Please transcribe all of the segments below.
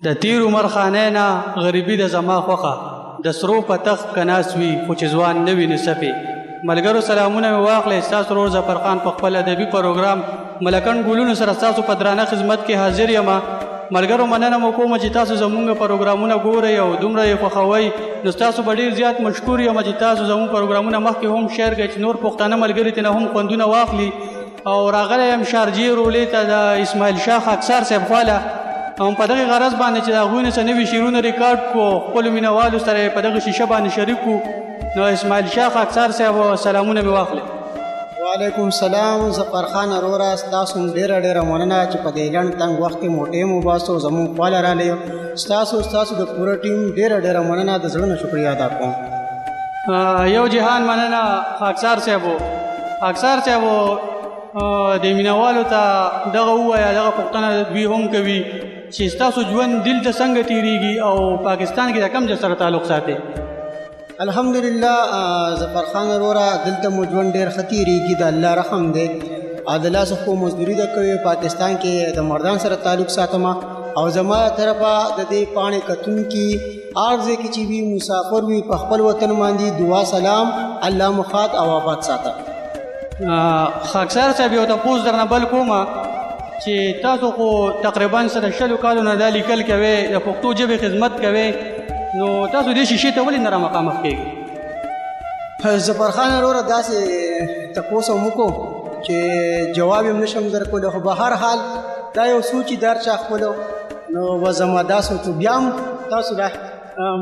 د تیر عمر خانه نه غریبي د زما خوخه د سرو په تخت که ناست وي خو چې ځوان نه وي نصفې ملګرو سلامونه مې واخلئ ستاسو ورور ظفرخان په خپل ادبي پروګرام ملکن ګلونو سره ستاسو په درانه خدمت کې حاضر یم ملګرو مننه مو کومه چې تاسو زمونږ پروګرامونه ګورئ او دومره یې خوښوئ نو ستاسو به ډېر زیات مشکور یم چې تاسو زموږ پروګرامونه مخکې هم شیر کړئ چې نور پښتانه ملګري ترې هم خوندونه واخلي او راغلی یم شارجې رولې ته د اسماعیل شاه خاکسار صاحب خواله هم په دغه غرض باندې چې د هغوی نه څه نوي شعرونه ریکارډ کړو خپلو مینهوالو سره یې په دغه شیشه باندې شریک کړو نو اسماعیل شاه خاکسار صاحب سلامونه مې واخلئ وعلیکم السلام ظفرخان وروره ستاسو ډېره مننه چې په دې لنډ تنګ وخت کې مو ټیم وباسو زموږ خواله رالی ستاسو د پوره ټیم ډېره مننه د زړه نه شکریه ادا کوم یو جهان مننه خاکسار صاحبو د مینهوالو ته دغه ووایه دغه پوښتنه دوی هم کوي چې ستاسو ژوند دلته څنګه تېرېږي او پاکستان کې د کوم ځای سره تعلق ساتئ الحمدلله ظفرخان وروره دلته مو ژوند ډېر ښه تېرېږي د الله رحم دی د لاسو خو مزدوري ده کوي پاکستان کې د مردان سره تعلق ساتم او زما طرفه د دې پاڼې کتونکي هر ځای کې چې وي مسافر وي په خپل وطن باندې دعا سلام الله مخات او آباد ساته خاکسار صاحب یو تپوس درنه بل کومه چې تاسو خو تقریبا سره 20 کالو نه دا لیکل کوئ د پښتو ژبې خدمت کوئ نو تاسو دې شیشې ته ولې نه رامخامخ کېږئ ظفرخان وروره داسې تپوس هم وکړو چې جواب یې نشم درکولی خو به هر حال دا یو سوچ چې در چا خپلو نو به زما دا سوچ بیا هم تاسو دا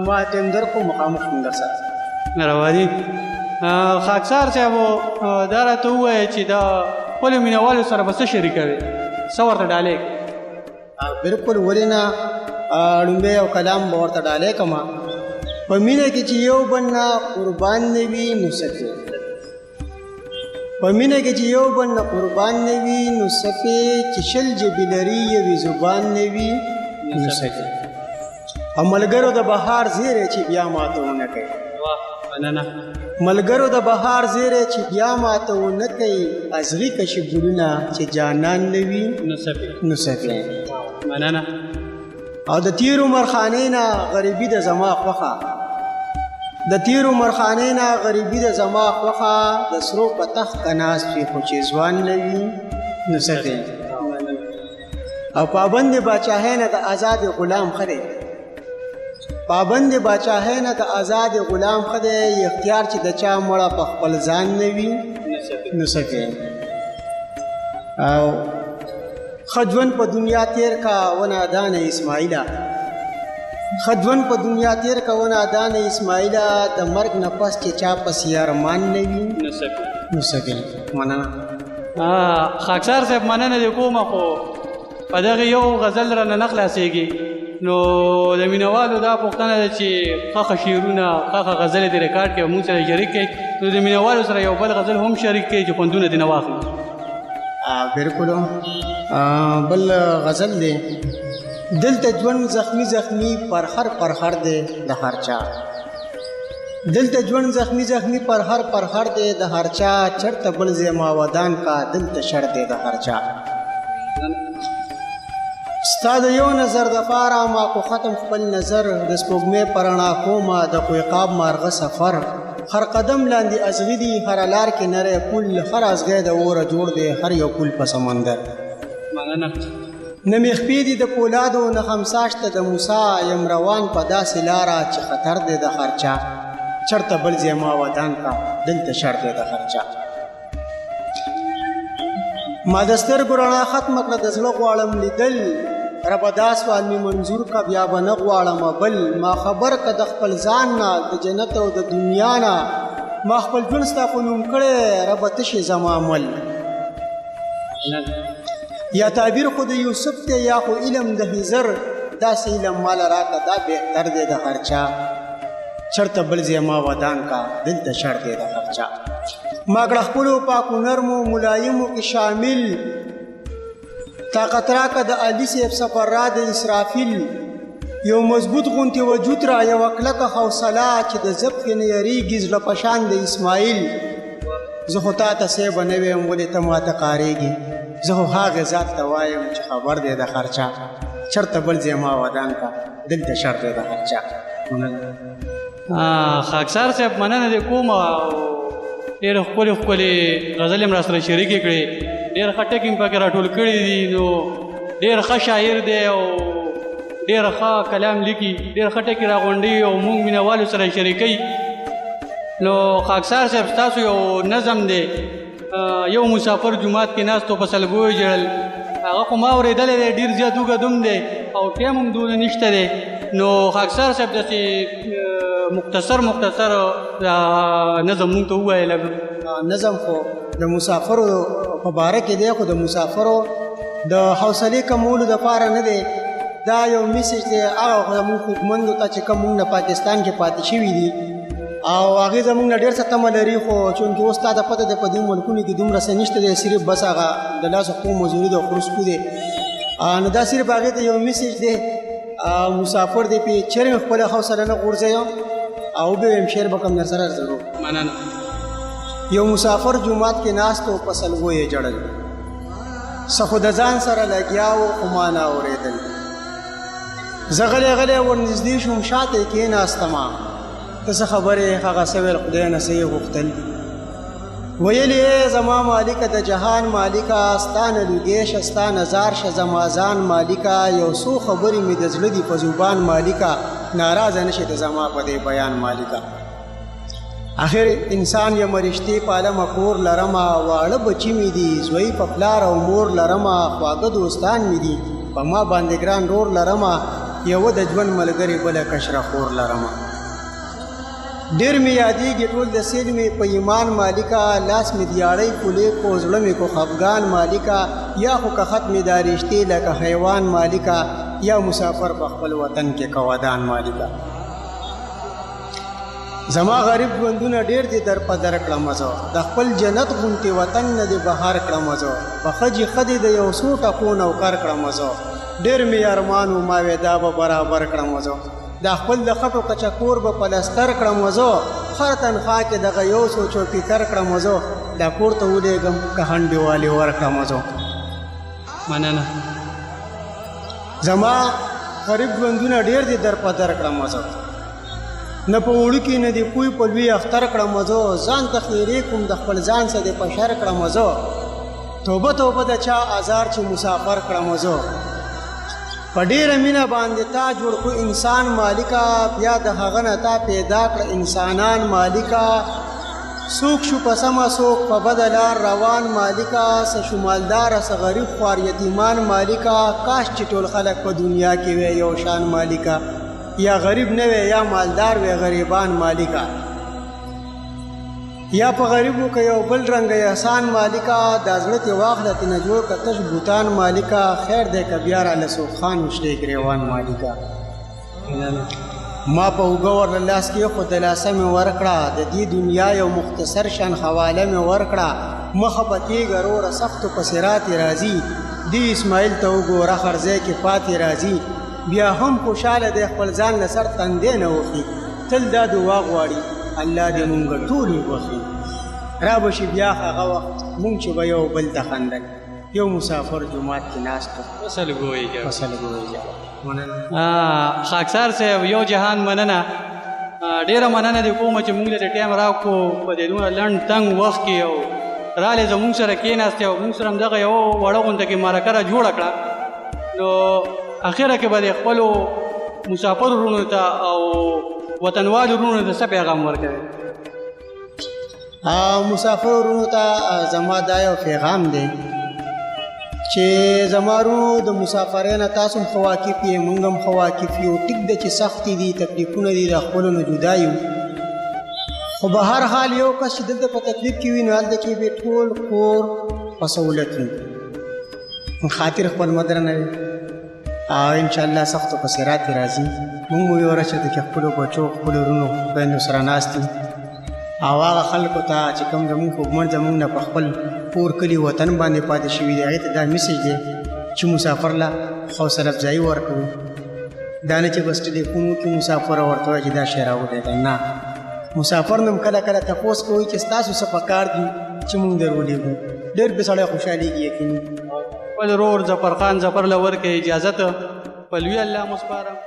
ما ټیم درکړو مخامخ شوم در سره روا دي خاکسار صاحبو دا راته ووایه چې د خپلو مینهوالو سره به څه شریکوي څه ورته ډالۍ بالکل ولې نه لومبی یو کلام به ورته ډالۍ کړم په مینه کې چې یو بل نه قربان نه وي نو څه کوي په مینه کې چې یو بل نه قربان نه وي نو څه کوي چې شل ژبې لري یوې زبان نه وي نو څه کوي او ملګرو د بهار زیری چې بیا ماته ونه کوي ملګرو د بهار زیری چې بیا ماته ونه کوي ازغي کشي ګلونه چې جانان نه وي نو څه کوي مننه او د تیر عمر خانې نه غریبي د زما خوښه د تیر عمر خانې نه غریبي د زما خوښه د سرو په تخت که ناست وي خو چې ځوان نه وي نو څه کوي او پابند باچاهۍ نه د آزاد غلام ښه دی پابند باچاهۍ نه د آزاد غلام ښه دی اختیار چې د چا مړه په خپل ځان نه وي نو څه کوي او خجون په دنیا تیر کا ونادان اسماعیلا خجون په دنیا تیر کا ونادان اسماعیلا د مرګ نه پس چې چا پس یارمان نه وي نو څه کوي مننه خاکسار صاحب مننه دې کومه خو په دغه یو غزل رانه نه خلاصېږي نو د مینهوالو دا پوښتنه ده چې ښه شعرونه ښه غزلې دې ریکارډ کړي او موږ سره شریک کړي نو د مینهوالو سره یو بل غزل هم شریک کړي چې خوندونه دې نه واخلي بالکل بل غزل دی دلته ژوند زخمی پر هر دی د هر چا دلته ژوند زخمی پر هر دی د هر چا چرته بل زما ودان کا دلته شر دی د هر چا ستا د یو نظر د پاره ما کو ختم خپل نظر د سپوږمۍ په رڼا کومه د کویقاب مارغه سفر هر قدم لاندې ازغي دي هر لار کې نری پل هر ازغی د اوره جوړ دی هر یو پل په سمندر نه مې خپې دي د پولادو نه خمساشته د موسی یم روان په داسې لاره چې خطر دی د هر چا چرته بل زما ودان کا دلته شر دی د هر چا ما د سترګو رڼا ختمه کړه د زړه غواړم لیدل ربه دا سوال مې منظور کا بیا به نه غواړم بل ما خبر که د خپل ځان نه د جنت او د دنیا نه ما خپل ژوند ستا په نوم کړی ربه تشې زما عمل یا تعبیر خو د یوسف دی یا خو علم د هزر داسې علم ماله راکړه دا بهتر دی د هر چا چرته بل زما ودان کا دلته شر دی د هر چا ما کړه خپلو پاکو نرمو ملایمو کې شامل طاقت راکړه د علي صاحب سفر را د اسرافیل یو مضبوط غونتې وجود را یوه کلکه حوصله چې د ضبط نه یریږي زړه په شان د اسماعیل زه خو تا ته صیبه نه ویم ولې ته ماته قارېږي زه خو هغې ذات ته وایم چې خبر دی د هر چا چرته بل ځای ما ودان کا دلته شرط دی د هر چا. خاکسار صاحب مننه دې کوم او ډېرې ښکلې ښکلې غزلې م راسره شریکې کړې، ډېر ښه ټکي م پکې راټول کړي دي. نو ډېر ښه شاعر دی او ډېر ښه کلام لیکي، ډېر ښه ټکي راغونډوي او موږ مینهوالو سره یې شریکوي. نو خاکسار صاحب ستاسو یو نظم دی، یو مسافر جومات کې ناست و په سلګیو ژړل، هغه خو ما اورېدلی دی، ډېر زیات اوږد هم دی او ټایم هم دونه نشته دی. نو خاکسار صاحب داسې مختصر نظم مونږ ته ووایه لږ. نظم خو د مسافرو په باره کې دی، خو د مسافرو د حوصلې کمولو دپاره نه دی. دا یو میسج دی هغه زموږ خوږمندو ته چې کوم مونږ د پاکستان کې پاتې شوي دي او هغې زموږ نه ډېر څه تمه لري، خو چونکې اوس تا ته پته دی په دې ملکونو کې دومره څه نشته دی، صرف بس هغه د لاسو خو مزدوري د خرسکو دی. نو دا صرف هغې ته یو میسج دی، مسافر دی پې چېرې مې خپله حوصله نه غورځوم او به ویم شعر به کوم در سره ضرور. مننه. یو مسافر جومات کې ناست و په سلګو یې جړل، څه خو د ځان سره لګیا و خو ما نه اورېدل. زه غلی غلی ورنږدې شوم شاته یې کېناستمه، ته څه خبرې هغه څه ویل خدای نه څه یې غوښتل. ویل یې زما مالکه د جهان مالکه، ستا نه لوګی شه ستا نظار شه زما ځان مالکه، یو څو خبرې مې د زړه دي په زبان مالکه، ناراضه نه شي د زما په دې بیان مالکه. آخر انسان یم رشتې پالمه کور لرمه، واړه بچي مې دي زوی په پلار او مور لرمه، خواږه دوستان مې دي په ما باندې ګران رور لرمه، یوه د ژوند ملګرې بله کشره خور لرمه. ډېر مې یادېږي ټول د سیل مې په ایمان مالکه، لاس مې دیاړی پولې کو زړه مې کو خفګان مالکه، یا خو که خط مې دا رشتې لکه حیوان مالکه، یا مسافر په خپل وطن کې کوادان مالکه. زما غریب ژوندونه ډېر دي در په در کړمه زه، د خپل جنت غوندې وطن نه دې بهر کړمه زه، په ښځې ښه د یو څو ټکو نوکر کړمه زه، ډېر مې ارمان و ما وې دا به برابر کړمه زه، دا خپل د خټو کچکور به پلستر کړمه زه، هر تنخوا کې دغه یو څو چوکیکر کړمه زه، دا کور ته ولېږم که هنډې والې ورکړمه زه. مننه. زما غریب ژوندونه ډېر دي در په در کړمه زه، نه په اوړو کې نه دې کوی په لوی اختر کړمه زه، ځان ته خیرې کوم د خپل ځان څه دې په شر کړمه زه، توبه توبه د چا ازار چې مسافر کړمه زه. په ډېره مینه باندې تا جوړ کو انسان مالکه، بیا د هغه نه تا پیدا کړه انسانان مالکه، څوک شو په سمه څوک په بده لار روان مالکه، څه شو مالداره څه غریب خوار یتیمان مالکه، کاش چې ټول خلک په دنیا کې وی یو شان مالکه، یا غریب نه وی یا مالدار وی غریبان مالکه، یا په غریبو که یو بل رنګ احسان مالکه، دا زړه تې واخله تېنه جوړ که تش بوتان مالکه، خیر دی که بیا راله څوک خان وشلی ګریوان مالکه. ما په اوږه ورله لاس کېښود لاسه مې ورکړه، د دې دنیا یو مختصر شان حواله مې ورکړه، مخه به تېږه روره سختو پسې راتې راځي، دې اسماعیل ته وګوره هر ځای کې پاتې راځي، بیا هم خوشحاله دی خپل ځان له سر تندی نه وخي، تل دا دعا غواړي الله دې مونږ ټول وبخي. را به شي بیا هغه وخت مونږ چې به یو بل ته خندل، یو مسافر جومات کې ناست و په سلګو یې جړل. په سلګو یې جړل. خاکسار صاحب یو جهان مننه، ډېره مننه دې کومه چې مونږ له دې ټایم راکړو په دې دونه لنډ تنګ وخت کې، او رالې زمونږ سره کېناستې او مونږ سره همدغه یوه وړه غونډه کې مرکه را جوړه کړه. نو اخره کې به د خپلو مسافر وروڼو ته او وطنوالو وروڼو ته څه پیغام ورکوي؟ مسافر وروڼو ته زما دا یو پیغام دی چې زما وروڼو د مسافرۍ نه تاسو هم ښه واقف یې، موږ هم ښه واقف یو. ټیک ده چې سختې دي تکلیفونه دي د خپلو نه جدا یو، خو به هر حال یو کس چې دلته په تکلیف کې وي نو هلته کې به ټول کور په سهولت وي، خاطر خپل مدره نه وي. انشاءالله سختو پسې راتې راځي، موږ مو یو ورځ چې خپلو بچو خپلو وروڼو خویندو سره ناست یو، او هغه خلکو ته چې کوم زموږ خوږمن زموږ نه په خپل کور کلي وطن باندې پاتې شوي دي، هغې ته دا میسج دی چې مسافر له حوصله افزایي ورکوو. دا نه چې بس ټلیفون وکړي مسافر ورته وایي چې دا شی راولېږئ، نه، مسافر نه هم کله کله تپوس کوي چې ستاسو څه پکار دي چې موږ در ولېږو، ډېر پرې سړی خوشحالېږي یقیني. خپل ورور ظفرخان ظفر له ورکړئ اجازت په لوی الله مو سپارم